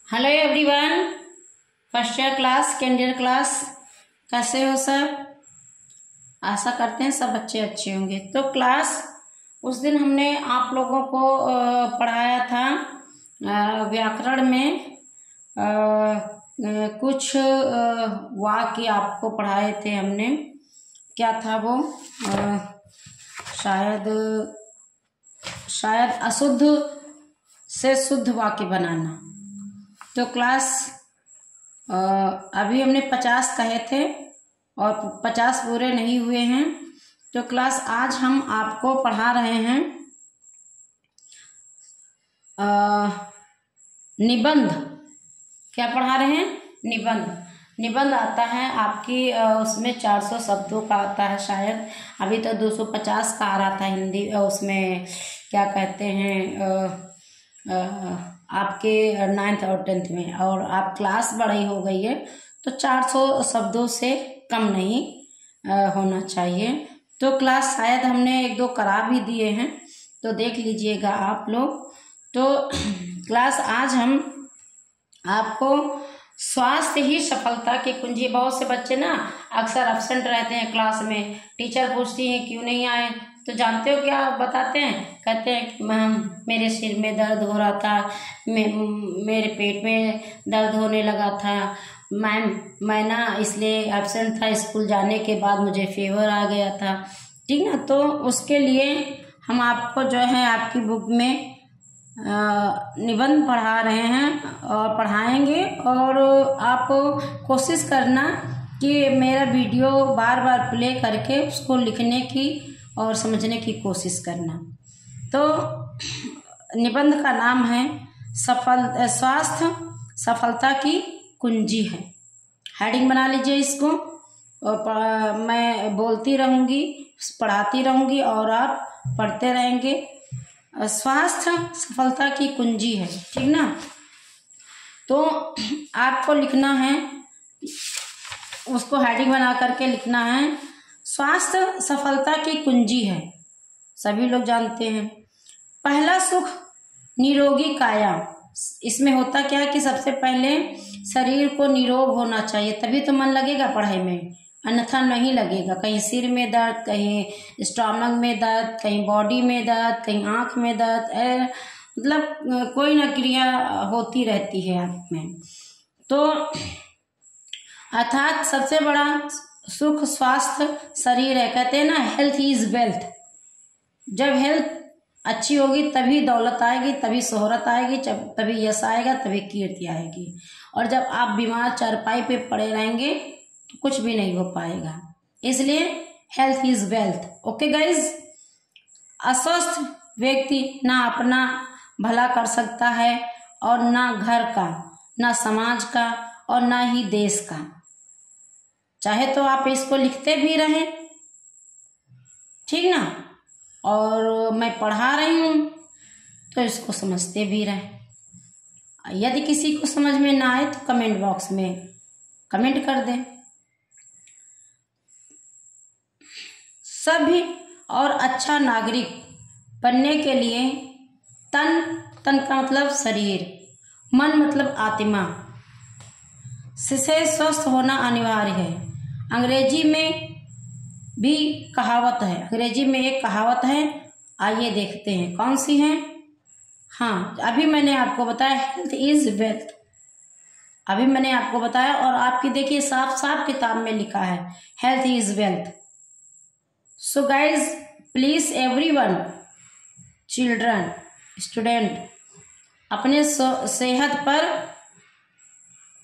Hello everyone, first year class, second year class, कैसे हो सब। आशा करते हैं सब बच्चे अच्छे होंगे। तो क्लास उस दिन हमने आप लोगों को पढ़ाया था व्याकरण में कुछ वाक्य आपको पढ़ाए थे हमने। क्या था वो? शायद अशुद्ध से शुद्ध वाक्य बनाना। तो क्लास अभी हमने 50 कहे थे और 50 पूरे नहीं हुए हैं। तो क्लास आज हम आपको पढ़ा रहे हैं निबंध। क्या पढ़ा रहे हैं? निबंध। निबंध आता है आपकी उसमें 400 शब्दों का आता है शायद। अभी तो 250 का आ रहा था हिंदी उसमें। क्या कहते हैं आपके 9th और 10th में, और आप क्लास बड़ी हो गई है तो 400 शब्दों से कम नहीं होना चाहिए। तो क्लास शायद हमने 1-2 करा भी दिए हैं, तो देख लीजिएगा आप लोग। तो क्लास आज हम आपको स्वास्थ्य ही सफलता की कुंजी। बहुत से बच्चे ना अक्सर एब्सेंट रहते हैं क्लास में। टीचर पूछती हैं क्यों नहीं आए, तो जानते हो क्या बताते हैं? कहते हैं कि मैम मेरे सिर में दर्द हो रहा था, मेरे पेट में दर्द होने लगा था मैम, मैं ना इसलिए एब्सेंट था। स्कूल जाने के बाद मुझे फीवर आ गया था। ठीक ना? तो उसके लिए हम आपको जो है आपकी बुक में निबंध पढ़ा रहे हैं और पढ़ाएंगे। और आप कोशिश करना कि मेरा वीडियो बार बार प्ले करके उसको लिखने की और समझने की कोशिश करना। तो निबंध का नाम है स्वास्थ्य सफलता की कुंजी है। हेडिंग बना लीजिए इसको, और मैं बोलती रहूँगी, पढ़ाती रहूँगी और आप पढ़ते रहेंगे। स्वास्थ्य सफलता की कुंजी है, ठीक ना? तो आपको लिखना है, उसको हेडिंग बना करके लिखना है स्वास्थ्य सफलता की कुंजी है। सभी लोग जानते हैं। पहला सुख निरोगी काया। इसमें होता क्या है कि सबसे पहले शरीर को निरोग होना चाहिए, तभी तो मन लगेगा पढ़ाई में, अन्यथा नहीं लगेगा। कहीं सिर में दर्द, कहीं स्टोमक में दर्द, कहीं बॉडी में दर्द, कहीं आँख में दर्द, मतलब कोई ना क्रिया होती रहती है आप में। तो अर्थात सबसे बड़ा सुख स्वास्थ्य शरीर है। कहते हैं ना हेल्थ इज वेल्थ। जब हेल्थ अच्छी होगी तभी दौलत आएगी, तभी शोहरत आएगी, तभी यश आएगा, तभी कीर्ति आएगी। और जब आप बीमार चारपाई पे पड़े रहेंगे तो कुछ भी नहीं हो पाएगा। इसलिए health is wealth. Okay guys. अस्वस्थ व्यक्ति ना अपना भला कर सकता है, और ना घर का, ना समाज का, और ना ही देश का। चाहे तो आप इसको लिखते भी रहें, ठीक ना? और मैं पढ़ा रही हूँ तो इसको समझते भी रहें। यदि किसी को समझ में ना आए तो कमेंट बॉक्स में कमेंट कर दें। सभ्य और अच्छा नागरिक बनने के लिए तन का मतलब शरीर, मन मतलब आत्मा से स्वस्थ होना अनिवार्य है। अंग्रेजी में भी कहावत है, अंग्रेजी में एक कहावत है, आइए देखते हैं कौन सी है। हाँ, अभी मैंने आपको बताया हेल्थ इज वेल्थ। अभी मैंने आपको बताया, और आपकी देखिए साफ साफ किताब में लिखा है health is wealth. So guys please everyone, children, student, अपने सेहत पर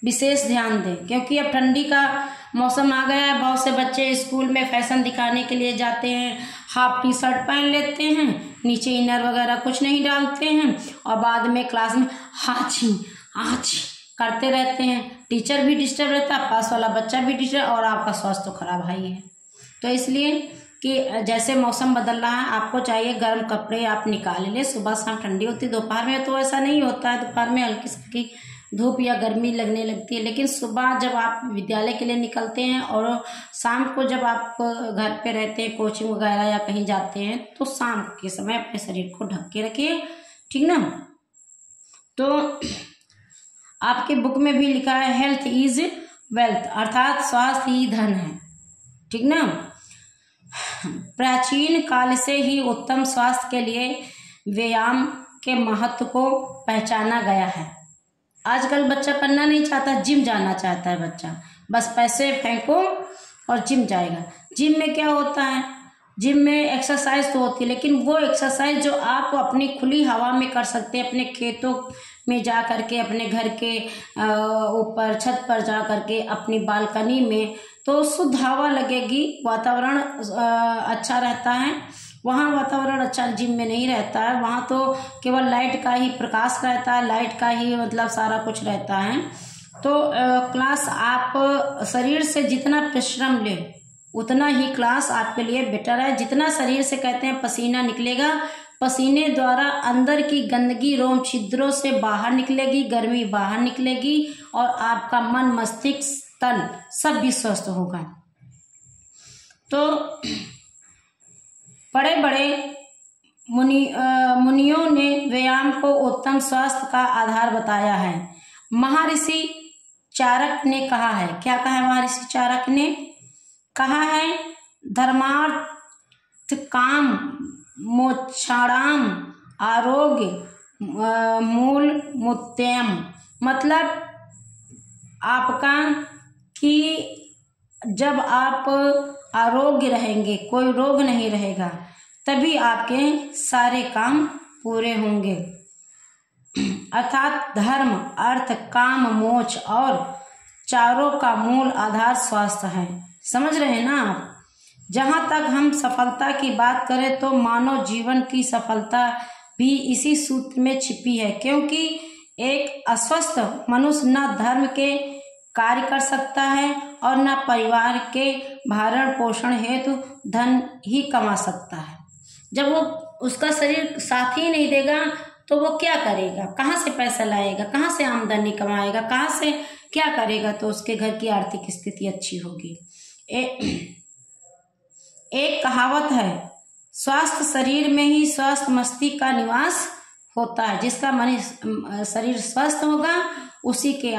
विशेष ध्यान दें, क्योंकि अब ठंडी का मौसम आ गया है। बहुत से बच्चे स्कूल में फैशन दिखाने के लिए जाते हैं, हाफ टी शर्ट पहन लेते हैं, नीचे इनर वगैरह कुछ नहीं डालते हैं, और बाद में क्लास में हाची हाची करते रहते हैं। टीचर भी डिस्टर्ब रहता है, पास वाला बच्चा भी डिस्टर्ब, और आपका स्वास्थ्य तो खराब ही है। तो इसलिए कि जैसे मौसम बदल रहा है, आपको चाहिए गर्म कपड़े आप निकाल लें। सुबह शाम ठंडी होती है, दोपहर में तो ऐसा नहीं होता है। दोपहर में हल्की सी धूप या गर्मी लगने लगती है, लेकिन सुबह जब आप विद्यालय के लिए निकलते हैं और शाम को जब आप घर पे रहते हैं, कोचिंग वगैरह या कहीं जाते हैं, तो शाम के समय अपने शरीर को ढक के रखिए, ठीक ना? तो आपके बुक में भी लिखा है हेल्थ इज वेल्थ, अर्थात स्वास्थ्य ही धन है, ठीक ना। प्राचीन काल से ही उत्तम स्वास्थ्य के लिए व्यायाम के महत्व को पहचाना गया है। आजकल बच्चा करना नहीं चाहता, जिम जाना चाहता है बच्चा, बस पैसे फेंको और जिम जाएगा। जिम में क्या होता है, जिम में एक्सरसाइज तो होती है, लेकिन वो एक्सरसाइज जो आप अपनी खुली हवा में कर सकते हैं, अपने खेतों में जा करके, अपने घर के ऊपर छत पर जा करके, अपनी बालकनी में, तो शुद्ध हवा लगेगी, वातावरण अच्छा रहता है। वहाँ वातावरण अच्छा जिम में नहीं रहता है, वहाँ तो केवल लाइट का ही प्रकाश रहता है, लाइट का ही मतलब सारा कुछ रहता है। तो क्लास आप शरीर से जितना परिश्रम ले उतना ही क्लास आपके लिए बेटर है। जितना शरीर से कहते हैं पसीना निकलेगा, पसीने द्वारा अंदर की गंदगी रोम छिद्रों से बाहर निकलेगी, गर्मी बाहर निकलेगी और आपका मन, मस्तिष्क, तन सब भी स्वस्थ होगा। तो बड़े बड़े मुनियों ने व्यायाम को उत्तम स्वास्थ्य का आधार बताया है। महर्षि चाणक्य ने कहा है, क्या कहा है महर्षि चाणक्य ने? कहा है धर्मार्थ काम मोक्षाणाम आरोग्य मूल मुत्तम, मतलब आपका कि जब आप आरोग्य रहेंगे, कोई रोग नहीं रहेगा, तभी आपके सारे काम पूरे होंगे। अर्थात धर्म, अर्थ, काम, मोक्ष और चारों का मूल आधार स्वास्थ्य है। समझ रहे हैं ना आप? जहां तक हम सफलता की बात करें तो मानव जीवन की सफलता भी इसी सूत्र में छिपी है, क्योंकि एक अस्वस्थ मनुष्य न धर्म के कार्य कर सकता है और न परिवार के भरण पोषण हेतु धन ही कमा सकता है। जब वो उसका शरीर साथ ही नहीं देगा तो वो क्या करेगा, कहाँ से पैसा लाएगा, कहाँ से आमदनी कमाएगा, कहाँ से क्या करेगा? तो उसके घर की आर्थिक स्थिति अच्छी होगी। एक कहावत है, स्वस्थ शरीर में ही स्वस्थ मस्तिष्क का निवास होता है। जिसका मन शरीर स्वस्थ होगा उसी के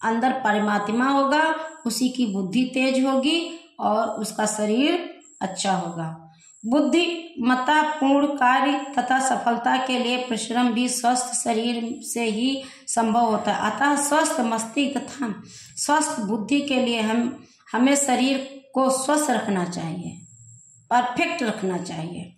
अंदर परमात्मा होगा, उसी की बुद्धि तेज होगी और उसका शरीर अच्छा होगा। बुद्धिमत्ता पूर्ण कार्य तथा सफलता के लिए परिश्रम भी स्वस्थ शरीर से ही संभव होता है। अतः स्वस्थ मस्तिष्क तथा स्वस्थ बुद्धि के लिए हमें शरीर को स्वस्थ रखना चाहिए, परफेक्ट रखना चाहिए।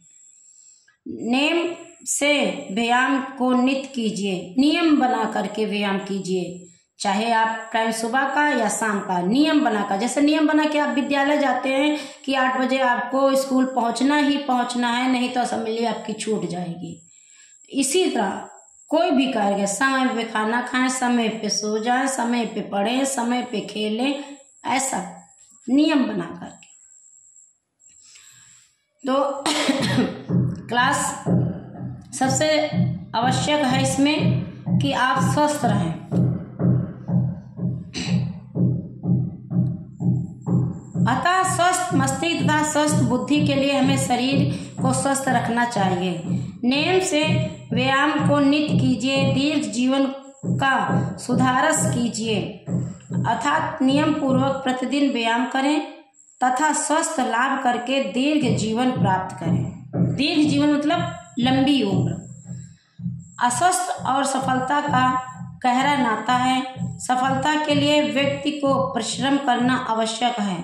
नेम से व्यायाम को नित्य कीजिए, नियम बना करके व्यायाम कीजिए, चाहे आप टाइम सुबह का या शाम का नियम बनाकर। जैसे नियम बना के आप विद्यालय जाते हैं कि 8 बजे आपको स्कूल पहुंचना ही पहुंचना है, नहीं तो असेंबली आपकी छूट जाएगी। इसी तरह कोई भी कार्य, समय पे खाना खाएं, समय पे सो जाएं, समय पे पढ़ें, समय पे खेलें, ऐसा नियम बना करके। तो क्लास सबसे आवश्यक है इसमें कि आप स्वस्थ रहें। अतः स्वस्थ मस्तिष्क तथा स्वस्थ बुद्धि के लिए हमें शरीर को स्वस्थ रखना चाहिए। नेम से व्यायाम को नित्य कीजिए, दीर्घ जीवन का सुधारस कीजिए, अर्थात नियम पूर्वक प्रतिदिन व्यायाम करें तथा स्वस्थ लाभ करके दीर्घ जीवन प्राप्त करें। दीर्घ जीवन मतलब लंबी उम्र। अस्वस्थ और सफलता का गहरा नाता है। सफलता के लिए व्यक्ति को परिश्रम करना आवश्यक है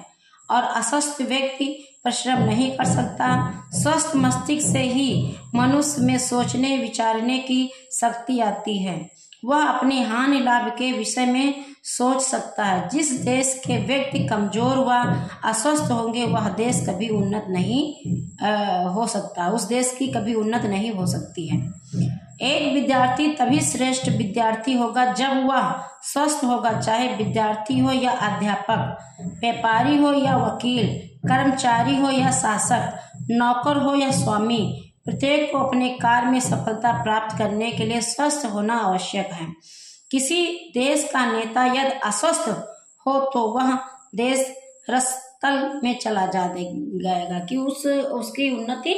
और अस्वस्थ व्यक्ति परिश्रम नहीं कर सकता। स्वस्थ मस्तिष्क से ही मनुष्य में सोचने विचारने की शक्ति आती है। वह अपने हानि लाभ के विषय में सोच सकता है। जिस देश के व्यक्ति कमजोर व अस्वस्थ होंगे वह देश कभी उन्नत नहीं हो सकता, उस देश की कभी उन्नत नहीं हो सकती है। एक विद्यार्थी तभी श्रेष्ठ विद्यार्थी होगा जब वह स्वस्थ होगा, चाहे विद्यार्थी हो या अध्यापक, व्यापारी हो या वकील, कर्मचारी हो या शासक, नौकर हो या स्वामी। प्रत्येक को अपने कार्य में सफलता प्राप्त करने के लिए स्वस्थ होना आवश्यक है। किसी देश का नेता यदि अस्वस्थ हो तो वह देश रसतल में चला जाएगा कि उसकी उन्नति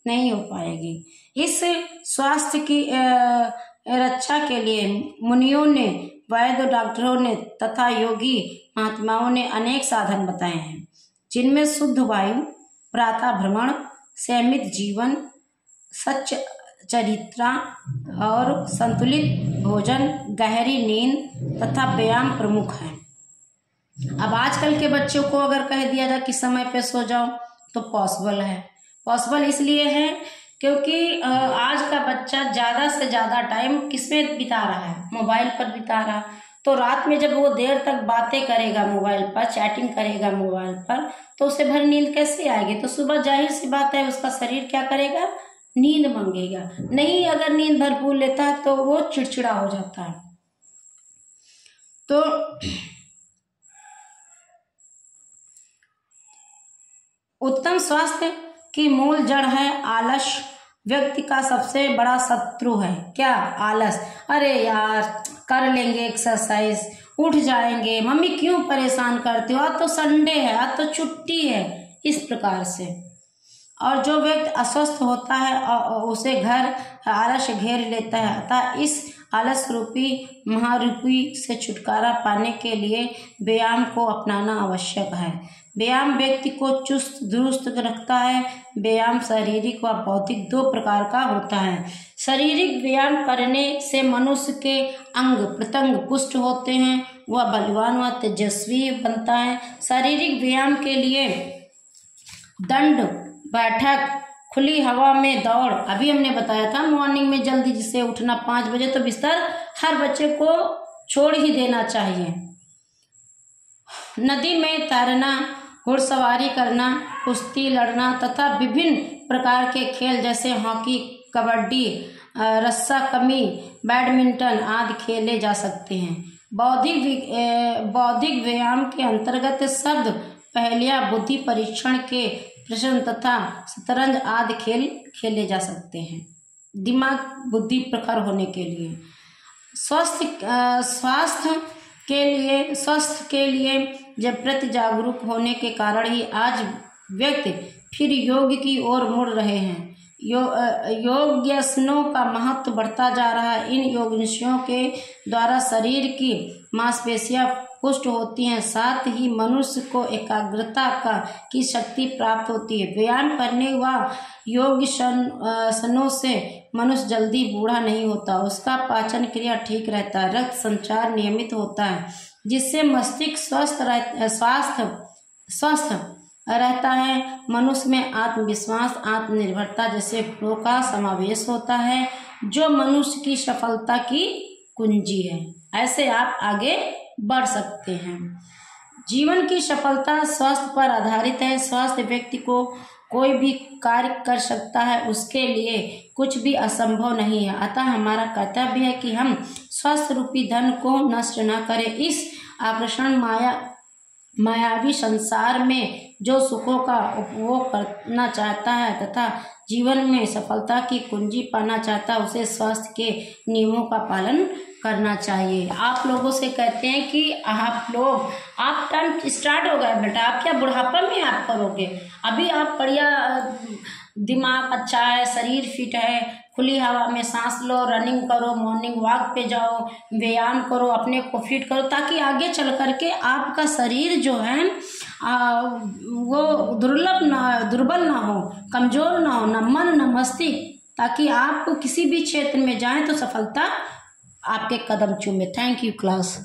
नहीं हो पाएगी। इस स्वास्थ्य की रक्षा के लिए मुनियों ने वैद्य डॉक्टरों ने तथा योगी महात्माओं ने अनेक साधन बताए हैं, जिनमें शुद्ध वायु, प्रातः भ्रमण, संयमित जीवन, सच्चरित्रा और संतुलित भोजन, गहरी नींद तथा व्यायाम प्रमुख हैं। अब आजकल के बच्चों को अगर कह दिया जाए कि समय पे सो जाओ तो पॉसिबल है। पॉसिबल इसलिए है क्योंकि आज का बच्चा ज़्यादा से ज़्यादा टाइम किसमें बिता रहा है, मोबाइल पर बिता रहा है। तो रात में जब वो देर तक बातें करेगा मोबाइल पर, चैटिंग करेगा मोबाइल पर, तो उसे भर नींद कैसे आएगी। तो सुबह जाहिर सी बात है उसका शरीर क्या करेगा, नींद मांगेगा। नहीं अगर नींद भरपूर लेता है तो वो चिड़चिड़ा हो जाता है। तो उत्तम स्वास्थ्य की मूल जड़ है आलस्य। व्यक्ति का सबसे बड़ा शत्रु है क्या, आलस। अरे यार कर लेंगे एक्सरसाइज, उठ जाएंगे, मम्मी क्यों परेशान करते हो, आज तो संडे है, आज तो छुट्टी है, इस प्रकार से। और जो व्यक्ति अस्वस्थ होता है उसे घर आलस्य घेर लेता है। अतः इस आलस रूपी महारूपी से छुटकारा पाने के लिए व्यायाम को अपनाना आवश्यक है। व्यायाम व्यक्ति को चुस्त दुरुस्त रखता है। व्यायाम शारीरिक व बौद्धिक दो प्रकार का होता है। शारीरिक व्यायाम करने से मनुष्य के अंग प्रत्यंग पुष्ट होते हैं, वह बलवान व तेजस्वी बनता है। शारीरिक व्यायाम के लिए दंड बैठक, खुली हवा में दौड़, अभी हमने बताया था मॉर्निंग में जल्दी जिसे उठना 5 बजे, तो बिस्तर हर बच्चे को छोड़ ही देना चाहिए। नदी में तैरना, घुड़सवारी करना, कुश्ती लड़ना तथा विभिन्न प्रकार के खेल जैसे हॉकी, कबड्डी, रस्साकमी, बैडमिंटन आदि खेले जा सकते हैं। बौद्धिक व्यायाम के अंतर्गत शब्द पहेलियां, बुद्धि परीक्षण के प्रश्न तथा शतरंज आदि खेल खेले जा सकते हैं, दिमाग बुद्धि प्रखर होने के लिए। स्वास्थ्य के लिए जब प्रति जागरूक होने के कारण ही आज व्यक्ति फिर योग की ओर मुड़ रहे हैं। योगासनों का महत्व बढ़ता जा रहा है। इन योगासनों के द्वारा शरीर की मांसपेशियां पुष्ट होती हैं, साथ ही मनुष्य को एकाग्रता की शक्ति प्राप्त होती है। व्यायाम करने व योगासनों से मनुष्य जल्दी बूढ़ा नहीं होता, उसका पाचन क्रिया ठीक रहता है, रक्त संचार नियमित होता है, जिससे मस्तिष्क स्वस्थ रहता है। मनुष्य में आत्मविश्वास, आत्मनिर्भरता जैसे गुणों का समावेश होता है, जो मनुष्य की सफलता की कुंजी है। ऐसे आप आगे बढ़ सकते हैं। जीवन की सफलता स्वास्थ्य पर आधारित है। स्वस्थ व्यक्ति को कोई भी कार्य कर सकता है, उसके लिए कुछ भी असंभव नहीं है। अतः हमारा कर्तव्य है कि हम स्वस्थ रूपी धन को नष्ट न करें। इस आकर्षण मायावी संसार में जो सुखों का उपभोग करना चाहता है तथा जीवन में सफलता की कुंजी पाना चाहता है, उसे स्वास्थ्य के नियमों का पालन करना चाहिए। आप लोगों से कहते हैं कि आप टाइम स्टार्ट हो गया बेटा, आप क्या बुढ़ापा में आप करोगे, अभी आप बढ़िया दिमाग अच्छा है, शरीर फिट है, खुली हवा में सांस लो, रनिंग करो, मॉर्निंग वॉक पे जाओ, व्यायाम करो, अपने को फिट करो, ताकि आगे चल करके आपका शरीर जो है वो दुर्बल ना हो, कमजोर ना हो, न मन न मस्तिष्क, ताकि आप किसी भी क्षेत्र में जाएं तो सफलता आपके कदम चूमे। Thank you class.